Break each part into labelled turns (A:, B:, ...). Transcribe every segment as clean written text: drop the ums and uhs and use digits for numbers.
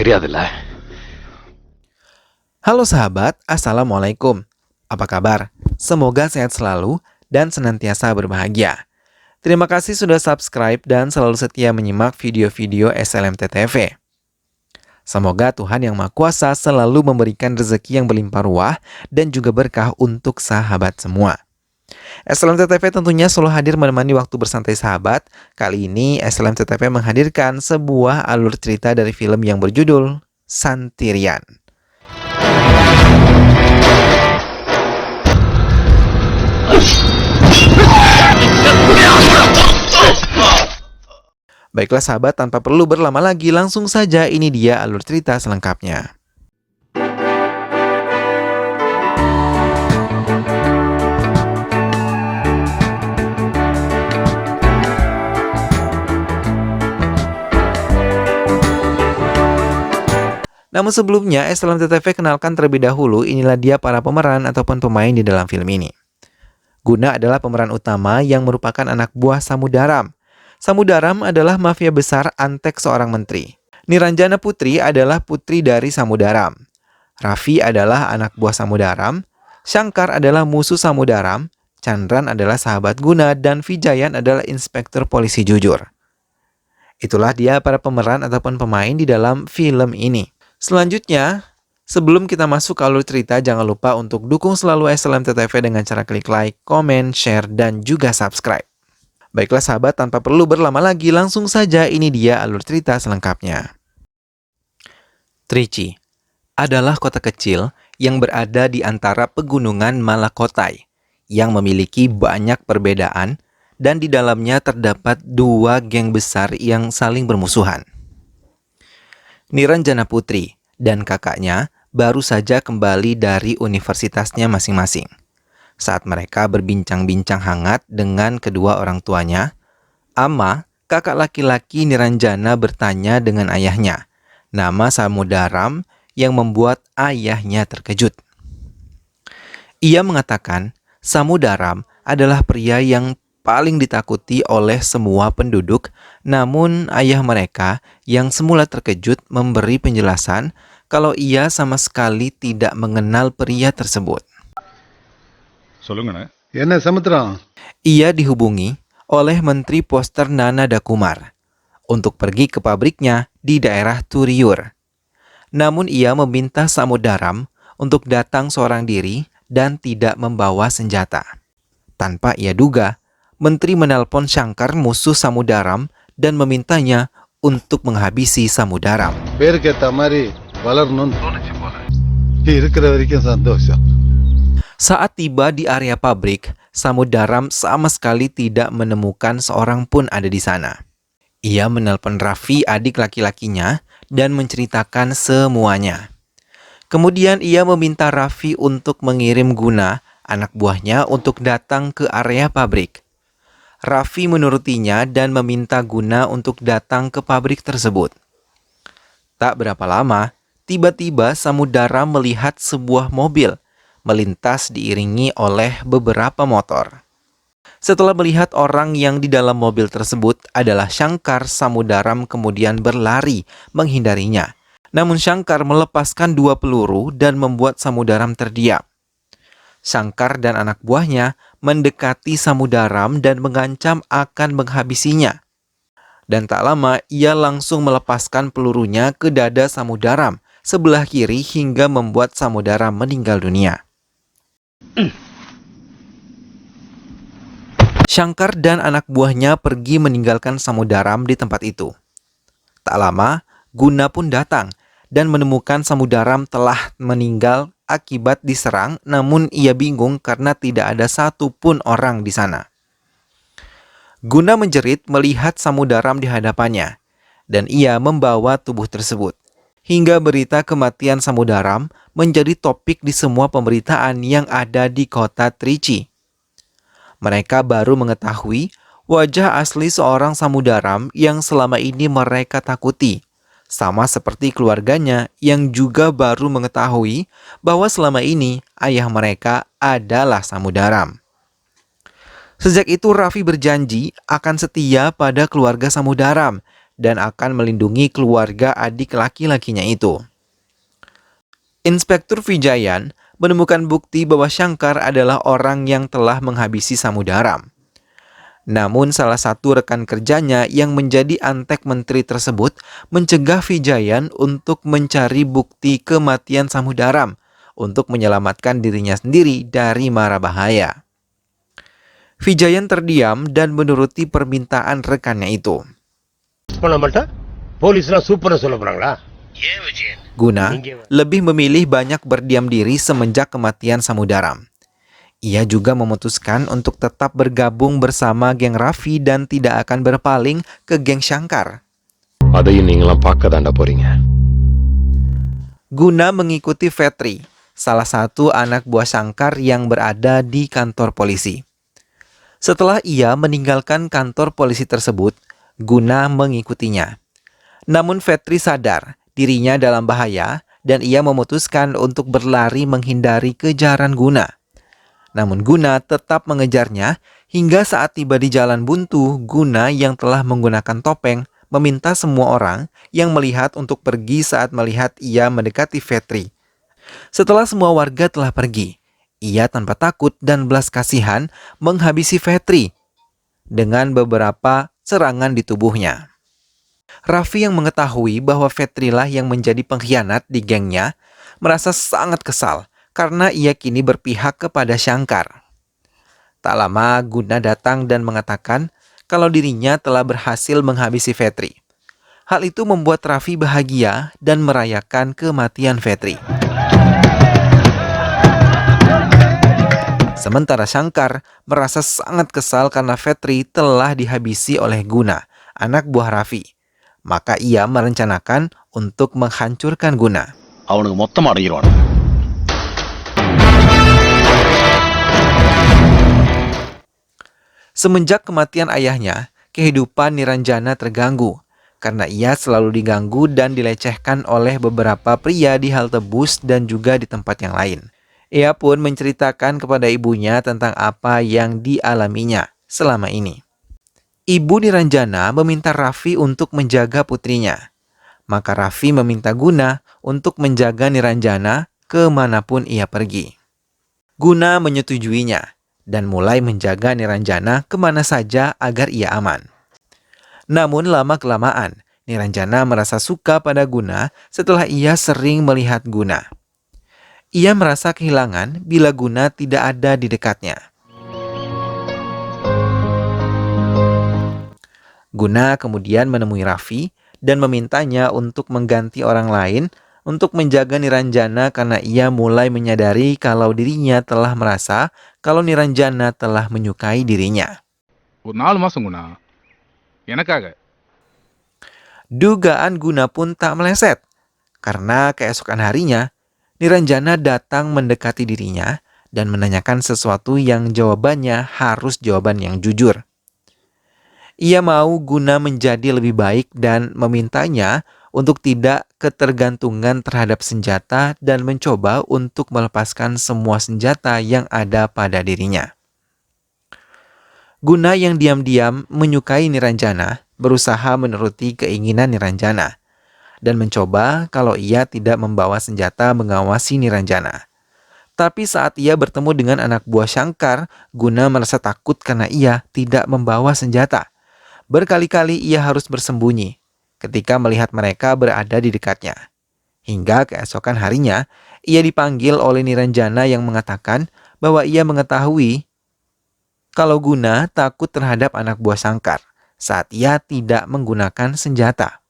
A: தெரியாதுல்ல.
B: Halo sahabat, Assalamualaikum. Apa kabar? Semoga sehat selalu dan senantiasa berbahagia. Terima kasih sudah subscribe dan selalu setia menyimak video-video SLMT TV. Semoga Tuhan Yang Maha Kuasa selalu memberikan rezeki yang berlimpah ruah dan juga berkah untuk sahabat semua. SLMT TV tentunya selalu hadir menemani waktu bersantai sahabat. Kali ini SLMT TV menghadirkan sebuah alur cerita dari film yang berjudul Santirian. Baiklah sahabat, tanpa perlu berlama lagi, langsung saja ini dia alur cerita selengkapnya. Namun sebelumnya, SLMT TV kenalkan terlebih dahulu, inilah dia para pemeran ataupun pemain di dalam film ini. Guna adalah pemeran utama yang merupakan anak buah Samudaram. Samudaram adalah mafia besar antek seorang menteri. Niranjana Putri adalah putri dari Samudaram. Raffi adalah anak buah Samudaram. Shankar adalah musuh Samudaram. Chandran adalah sahabat Guna dan Vijayan adalah inspektur polisi jujur. Itulah dia para pemeran ataupun pemain di dalam film ini. Selanjutnya, sebelum kita masuk ke alur cerita, jangan lupa untuk dukung selalu SLMT TV dengan cara klik like, komen, share, dan juga subscribe. Baiklah sahabat, tanpa perlu berlama lagi, langsung saja ini dia alur cerita selengkapnya. Trichy adalah kota kecil yang berada di antara pegunungan Malakotai yang memiliki banyak perbedaan dan di dalamnya terdapat dua geng besar yang saling bermusuhan. Niranjana Putri dan kakaknya baru saja kembali dari universitasnya masing-masing. Saat mereka berbincang-bincang hangat dengan kedua orang tuanya, Ama, kakak laki-laki Niranjana, bertanya dengan ayahnya, nama Samudaram, yang membuat ayahnya terkejut. Ia mengatakan, Samudaram adalah pria yang paling ditakuti oleh semua penduduk, namun ayah mereka yang semula terkejut memberi penjelasan kalau ia sama sekali tidak mengenal pria tersebut. Ia dihubungi oleh Menteri Poster Nana Dakumar untuk pergi ke pabriknya di daerah Turiur. Namun ia meminta Samudaram untuk datang seorang diri dan tidak membawa senjata. Tanpa ia duga, Menteri menelpon Shankar, musuh Samudaram, dan memintanya untuk menghabisi Samudaram. Saat tiba di area pabrik, Samudaram sama sekali tidak menemukan seorang pun ada di sana. Ia menelpon Raffi, adik laki-lakinya, dan menceritakan semuanya. Kemudian ia meminta Raffi untuk mengirim Guna, anak buahnya, untuk datang ke area pabrik. Raffi menurutinya dan meminta Guna untuk datang ke pabrik tersebut. Tak berapa lama, tiba-tiba Samudaram melihat sebuah mobil melintas diiringi oleh beberapa motor. Setelah melihat orang yang di dalam mobil tersebut adalah Shankar, Samudaram kemudian berlari menghindarinya. Namun Shankar melepaskan 2 peluru dan membuat Samudaram terdiam. Shankar dan anak buahnya mendekati Samudaram dan mengancam akan menghabisinya. Dan tak lama ia langsung melepaskan pelurunya ke dada Samudaram sebelah kiri hingga membuat Samudaram meninggal dunia. Shankar dan anak buahnya pergi meninggalkan Samudaram di tempat itu. Tak lama, Guna pun datang dan menemukan Samudaram telah meninggal akibat diserang, namun ia bingung karena tidak ada satupun orang di sana. Guna menjerit melihat Samudaram di hadapannya, dan ia membawa tubuh tersebut. Hingga berita kematian Samudaram menjadi topik di semua pemberitaan yang ada di kota Trichy. Mereka baru mengetahui wajah asli seorang Samudaram yang selama ini mereka takuti. Sama seperti keluarganya yang juga baru mengetahui bahwa selama ini ayah mereka adalah Samudaram. Sejak itu Raffi berjanji akan setia pada keluarga Samudaram dan akan melindungi keluarga adik laki-lakinya itu. Inspektur Vijayan menemukan bukti bahwa Shankar adalah orang yang telah menghabisi Samudaram. Namun salah satu rekan kerjanya yang menjadi antek menteri tersebut mencegah Vijayan untuk mencari bukti kematian Samudaram untuk menyelamatkan dirinya sendiri dari mara bahaya. Vijayan terdiam dan menuruti permintaan rekannya itu. Guna lebih memilih banyak berdiam diri semenjak kematian Samudaram. Ia juga memutuskan untuk tetap bergabung bersama geng Raffi dan tidak akan berpaling ke geng Shankar. Guna mengikuti Vetri, salah satu anak buah Shankar yang berada di kantor polisi. Setelah ia meninggalkan kantor polisi tersebut, Guna mengikutinya. Namun Vetri sadar dirinya dalam bahaya dan ia memutuskan untuk berlari menghindari kejaran Guna. Namun Guna tetap mengejarnya hingga saat tiba di jalan buntu, Guna yang telah menggunakan topeng meminta semua orang yang melihat untuk pergi saat melihat ia mendekati Vetri. Setelah semua warga telah pergi, ia tanpa takut dan belas kasihan menghabisi Vetri dengan beberapa serangan di tubuhnya. Raffi yang mengetahui bahwa Vetri lah yang menjadi pengkhianat di gengnya merasa sangat kesal karena ia kini berpihak kepada Shankar. Tak lama Guna datang dan mengatakan kalau dirinya telah berhasil menghabisi Vetri. Hal itu membuat Raffi bahagia dan merayakan kematian Vetri. Sementara Shankar merasa sangat kesal karena Vetri telah dihabisi oleh Guna, anak buah Raffi. Maka ia merencanakan untuk menghancurkan Guna. Semenjak kematian ayahnya, kehidupan Niranjana terganggu karena ia selalu diganggu dan dilecehkan oleh beberapa pria di halte bus dan juga di tempat yang lain. Ia pun menceritakan kepada ibunya tentang apa yang dialaminya selama ini. Ibu Niranjana meminta Raffi untuk menjaga putrinya. Maka Raffi meminta Guna untuk menjaga Niranjana kemanapun ia pergi. Guna menyetujuinya dan mulai menjaga Niranjana kemana saja agar ia aman. Namun lama-kelamaan, Niranjana merasa suka pada Guna setelah ia sering melihat Guna. Ia merasa kehilangan bila Guna tidak ada di dekatnya. Guna kemudian menemui Raffi dan memintanya untuk mengganti orang lain untuk menjaga Niranjana karena ia mulai menyadari kalau dirinya telah merasa kalau Niranjana telah menyukai dirinya. Dugaan Guna pun tak meleset karena keesokan harinya Niranjana datang mendekati dirinya dan menanyakan sesuatu yang jawabannya harus jawaban yang jujur. Ia mau Guna menjadi lebih baik dan memintanya untuk tidak ketergantungan terhadap senjata dan mencoba untuk melepaskan semua senjata yang ada pada dirinya. Guna yang diam-diam menyukai Niranjana berusaha menuruti keinginan Niranjana dan mencoba kalau ia tidak membawa senjata mengawasi Niranjana. Tapi saat ia bertemu dengan anak buah Shankar, Guna merasa takut karena ia tidak membawa senjata. Berkali-kali ia harus bersembunyi ketika melihat mereka berada di dekatnya. Hingga keesokan harinya, ia dipanggil oleh Niranjana yang mengatakan bahwa ia mengetahui kalau Guna takut terhadap anak buah Shankar saat ia tidak menggunakan senjata.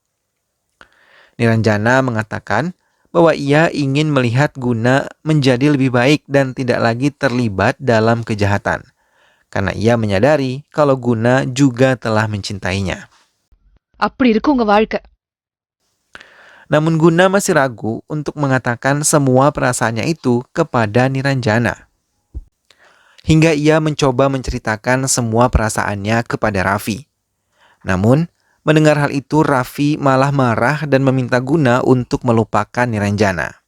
B: Niranjana mengatakan bahwa ia ingin melihat Guna menjadi lebih baik dan tidak lagi terlibat dalam kejahatan. Karena ia menyadari kalau Guna juga telah mencintainya. Namun Guna masih ragu untuk mengatakan semua perasaannya itu kepada Niranjana. Hingga ia mencoba menceritakan semua perasaannya kepada Raffi. Namun, mendengar hal itu Raffi malah marah dan meminta Guna untuk melupakan Niranjana.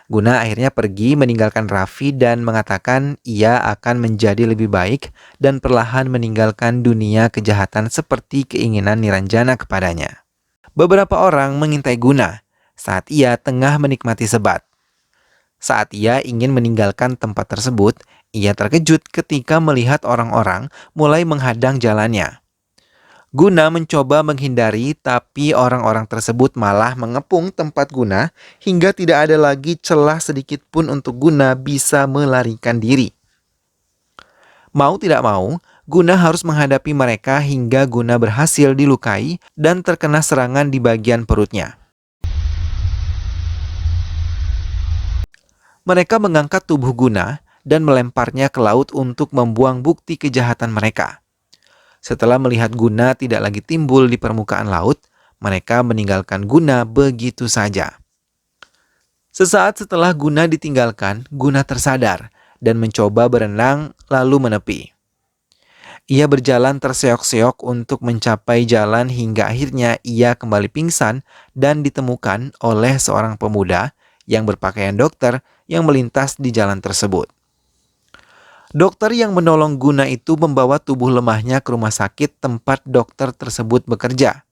B: Guna akhirnya pergi meninggalkan Raffi dan mengatakan ia akan menjadi lebih baik dan perlahan meninggalkan dunia kejahatan seperti keinginan Niranjana kepadanya. Beberapa orang mengintai Guna saat ia tengah menikmati sebat. Saat ia ingin meninggalkan tempat tersebut, ia terkejut ketika melihat orang-orang mulai menghadang jalannya. Guna mencoba menghindari, tapi orang-orang tersebut malah mengepung tempat Guna hingga tidak ada lagi celah sedikit pun untuk Guna bisa melarikan diri. Mau tidak mau, Guna harus menghadapi mereka hingga Guna berhasil dilukai dan terkena serangan di bagian perutnya. Mereka mengangkat tubuh Guna dan melemparnya ke laut untuk membuang bukti kejahatan mereka. Setelah melihat Guna tidak lagi timbul di permukaan laut, mereka meninggalkan Guna begitu saja. Sesaat setelah Guna ditinggalkan, Guna tersadar dan mencoba berenang lalu menepi. Ia berjalan terseok-seok untuk mencapai jalan hingga akhirnya ia kembali pingsan dan ditemukan oleh seorang pemuda yang berpakaian dokter yang melintas di jalan tersebut. Dokter yang menolong Guna itu membawa tubuh lemahnya ke rumah sakit tempat dokter tersebut bekerja.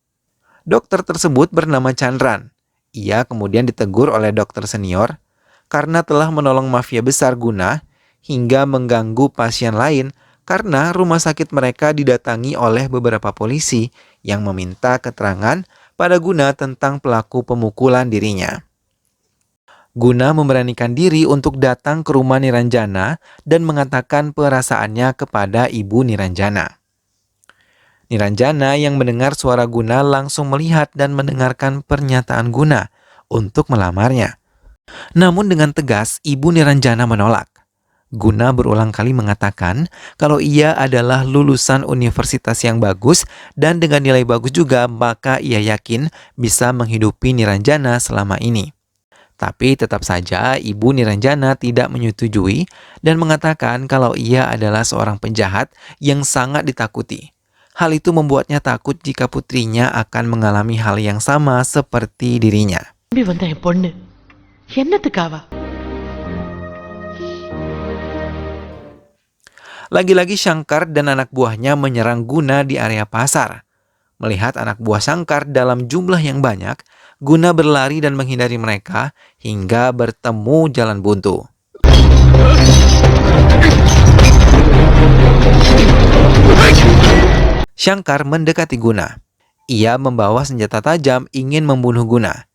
B: Dokter tersebut bernama Chandran. Ia kemudian ditegur oleh dokter senior karena telah menolong mafia besar Guna hingga mengganggu pasien lain karena rumah sakit mereka didatangi oleh beberapa polisi yang meminta keterangan pada Guna tentang pelaku pemukulan dirinya. Guna memberanikan diri untuk datang ke rumah Niranjana dan mengatakan perasaannya kepada ibu Niranjana. Niranjana yang mendengar suara Guna langsung melihat dan mendengarkan pernyataan Guna untuk melamarnya. Namun dengan tegas, ibu Niranjana menolak. Guna berulang kali mengatakan kalau ia adalah lulusan universitas yang bagus dan dengan nilai bagus juga, maka ia yakin bisa menghidupi Niranjana selama ini. Tapi tetap saja ibu Niranjana tidak menyetujui dan mengatakan kalau ia adalah seorang penjahat yang sangat ditakuti. Hal itu membuatnya takut jika putrinya akan mengalami hal yang sama seperti dirinya. Lagi-lagi Shankar dan anak buahnya menyerang Guna di area pasar. Melihat anak buah Shankar dalam jumlah yang banyak, Guna berlari dan menghindari mereka hingga bertemu jalan buntu. Shankar mendekati Guna. Ia membawa senjata tajam ingin membunuh Guna.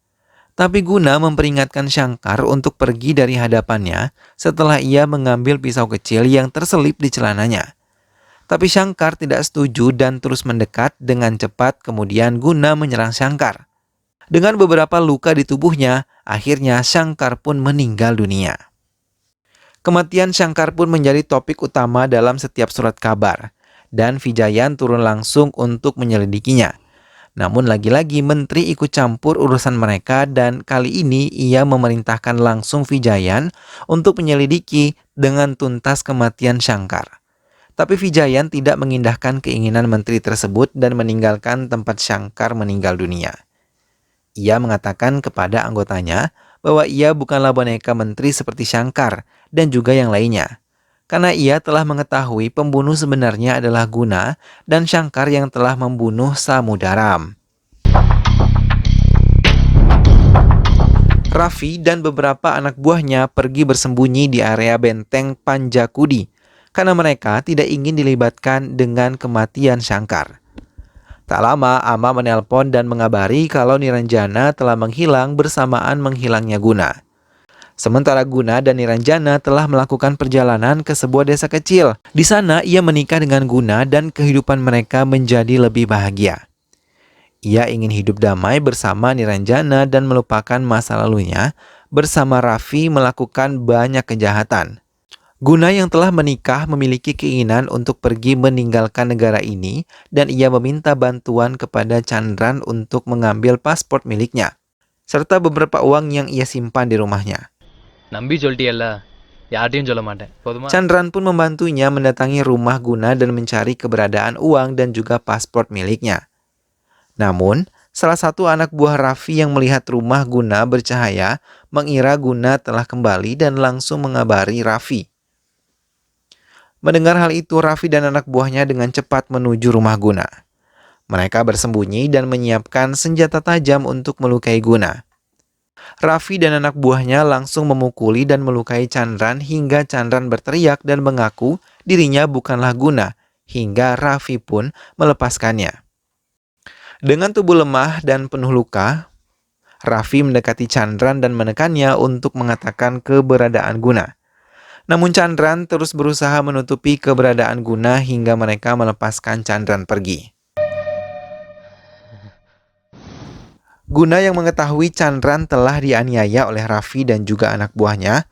B: Tapi Guna memperingatkan Shankar untuk pergi dari hadapannya setelah ia mengambil pisau kecil yang terselip di celananya. Tapi Shankar tidak setuju dan terus mendekat dengan cepat, kemudian Guna menyerang Shankar. Dengan beberapa luka di tubuhnya, akhirnya Shankar pun meninggal dunia. Kematian Shankar pun menjadi topik utama dalam setiap surat kabar, dan Vijayan turun langsung untuk menyelidikinya. Namun lagi-lagi menteri ikut campur urusan mereka dan kali ini ia memerintahkan langsung Vijayan untuk menyelidiki dengan tuntas kematian Shankar. Tapi Vijayan tidak mengindahkan keinginan menteri tersebut dan meninggalkan tempat Shankar meninggal dunia. Ia mengatakan kepada anggotanya bahwa ia bukanlah boneka menteri seperti Shankar dan juga yang lainnya. Karena ia telah mengetahui pembunuh sebenarnya adalah Guna dan Shankar yang telah membunuh Samudaram. Raffi dan beberapa anak buahnya pergi bersembunyi di area benteng Panjakudi karena mereka tidak ingin dilibatkan dengan kematian Shankar. Tak lama, Ama menelpon dan mengabari kalau Niranjana telah menghilang bersamaan menghilangnya Guna. Sementara Guna dan Niranjana telah melakukan perjalanan ke sebuah desa kecil. Di sana, ia menikah dengan Guna dan kehidupan mereka menjadi lebih bahagia. Ia ingin hidup damai bersama Niranjana dan melupakan masa lalunya bersama Raffi melakukan banyak kejahatan. Guna yang telah menikah memiliki keinginan untuk pergi meninggalkan negara ini dan ia meminta bantuan kepada Chandran untuk mengambil paspor miliknya, serta beberapa uang yang ia simpan di rumahnya. Chandran pun membantunya mendatangi rumah Guna dan mencari keberadaan uang dan juga paspor miliknya. Namun, Salah satu anak buah Raffi yang melihat rumah Guna bercahaya mengira Guna telah kembali dan langsung mengabari Raffi. Mendengar hal itu, Raffi dan anak buahnya dengan cepat menuju rumah Guna. Mereka bersembunyi dan menyiapkan senjata tajam untuk melukai Guna. Raffi dan anak buahnya langsung memukuli dan melukai Chandran hingga Chandran berteriak dan mengaku dirinya bukanlah Guna, hingga Raffi pun melepaskannya. Dengan tubuh lemah dan penuh luka, Raffi mendekati Chandran dan menekannya untuk mengatakan keberadaan Guna. Namun Chandran terus berusaha menutupi keberadaan Guna hingga mereka melepaskan Chandran pergi. Guna yang mengetahui Chandran telah dianiaya oleh Raffi dan juga anak buahnya,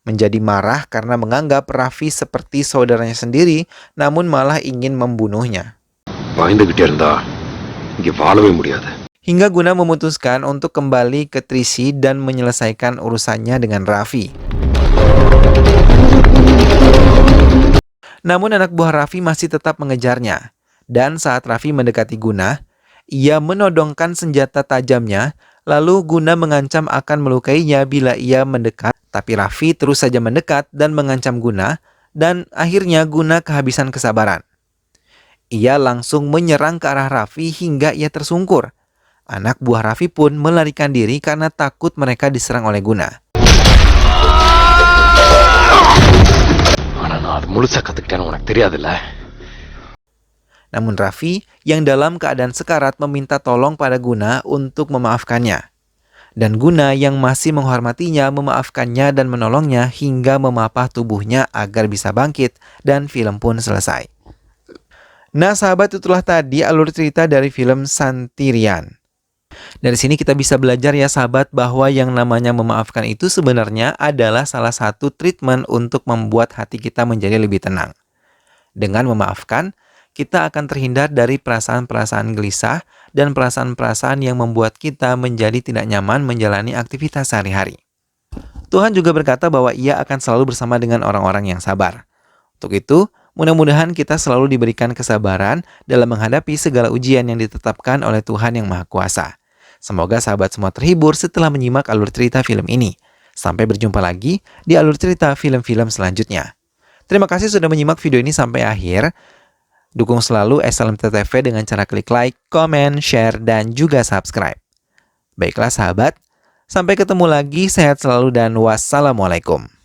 B: menjadi marah karena menganggap Raffi seperti saudaranya sendiri, namun malah ingin membunuhnya. Hingga Guna memutuskan untuk kembali ke Trisi dan menyelesaikan urusannya dengan Raffi. Namun anak buah Raffi masih tetap mengejarnya, dan saat Raffi mendekati Guna, ia menodongkan senjata tajamnya, lalu Guna mengancam akan melukainya bila ia mendekat, tapi Raffi terus saja mendekat dan mengancam Guna, dan akhirnya Guna kehabisan kesabaran. Ia langsung menyerang ke arah Raffi hingga ia tersungkur. Anak buah Raffi pun melarikan diri karena takut mereka diserang oleh Guna. Namun Raffi yang dalam keadaan sekarat meminta tolong pada Guna untuk memaafkannya. Dan Guna yang masih menghormatinya memaafkannya dan menolongnya hingga memapah tubuhnya agar bisa bangkit dan film pun selesai. Nah sahabat, itulah tadi alur cerita dari film Santirian. Dari sini kita bisa belajar ya sahabat bahwa yang namanya memaafkan itu sebenarnya adalah salah satu treatment untuk membuat hati kita menjadi lebih tenang. Dengan memaafkan, kita akan terhindar dari perasaan-perasaan gelisah dan perasaan-perasaan yang membuat kita menjadi tidak nyaman menjalani aktivitas sehari-hari. Tuhan juga berkata bahwa Ia akan selalu bersama dengan orang-orang yang sabar. Untuk itu, mudah-mudahan kita selalu diberikan kesabaran dalam menghadapi segala ujian yang ditetapkan oleh Tuhan Yang Maha Kuasa. Semoga sahabat semua terhibur setelah menyimak alur cerita film ini. Sampai berjumpa lagi di alur cerita film-film selanjutnya. Terima kasih sudah menyimak video ini sampai akhir. Dukung selalu SLMT-TV dengan cara klik like, comment, share, dan juga subscribe. Baiklah sahabat, sampai ketemu lagi, sehat selalu dan wassalamualaikum.